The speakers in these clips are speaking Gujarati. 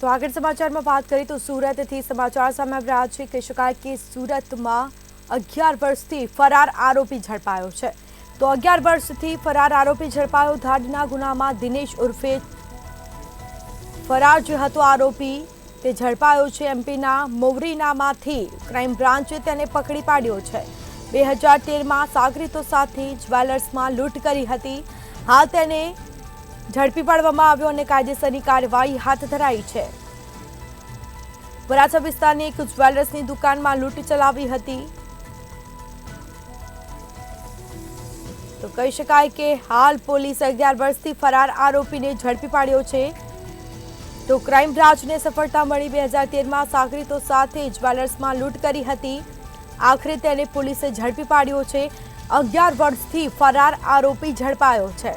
તો આગળ સમાચારમાં વાત કરીએ તો સુરતથી સમાચાર સામે આવી રહ્યા છે. કહી શકાય કે સુરતમાં 11 વર્ષથી ફરાર આરોપી ઝડપાયો છે. તો 11 વર્ષથી ફરાર આરોપી ઝડપાયો. ધાડના ગુનામાં દિનેશ ઉર્ફે ફરાર જે હતો આરોપી તે ઝડપાયો છે. એમપીના મોવરીનામાંથી ક્રાઇમ બ્રાન્ચે તેને પકડી પાડ્યો છે. 2013માં સાગરીતો સાથે જ્વેલર્સમાં લૂંટ કરી હતી. હાલ તેને ઝડપી પાડવામાં આવ્યો અને કાયદેસરની કાર્યવાહી હાથ ધરાઈ છે. વરાછા વિસ્તારની એક જ્વેલર્સની દુકાનમાં લૂંટ ચલાવી હતી. તો કહી શકાય કે હાલ પોલીસે 11 વર્ષથી ફરાર આરોપીને ઝડપી પાડ્યો છે. તો ક્રાઇમ બ્રાન્ચને સફળતા મળી. 2013માં સાગરીતો સાથે જ્વેલર્સમાં લૂંટ કરી હતી. આખરે તેને પોલીસે ઝડપી પાડ્યો છે. 11 વર્ષથી ફરાર આરોપી ઝડપાયો છે.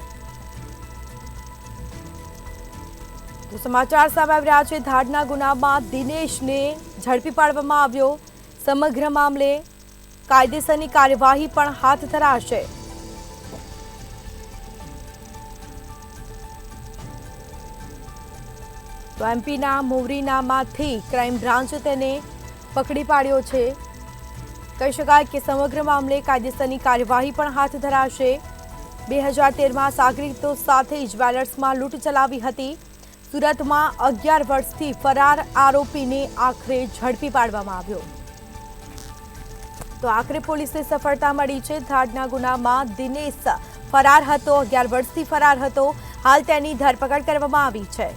તો સમાચાર સામે આવી રહ્યા છે. ધાડના ગુનામાં દિનેશને ઝડપી પાડવામાં આવ્યો. સમગ્ર મામલે કાયદેસરની કાર્યવાહી પણ હાથ ધરાશે. તો એમપીના મોવરીનામાંથી ક્રાઇમ બ્રાન્ચે તેને પકડી પાડ્યો છે. કહી શકાય કે સમગ્ર મામલે કાયદેસરની કાર્યવાહી પણ હાથ ધરાશે. 2013માં સાગરીતો સાથે જ્વેલર્સમાં લૂંટ ચલાવી હતી. સુરતમાં 11 વર્ષથી ફરાર આરોપીને આખરે ઝડપી પાડવામાં આવ્યો. તો આખરે પોલીસને સફળતા મળી છે. ધાડના ગુનામાં દિનેશ ફરાર હતો. 11 વર્ષથી ફરાર હતો. હાલ તેની ધરપકડ કરવામાં આવી છે.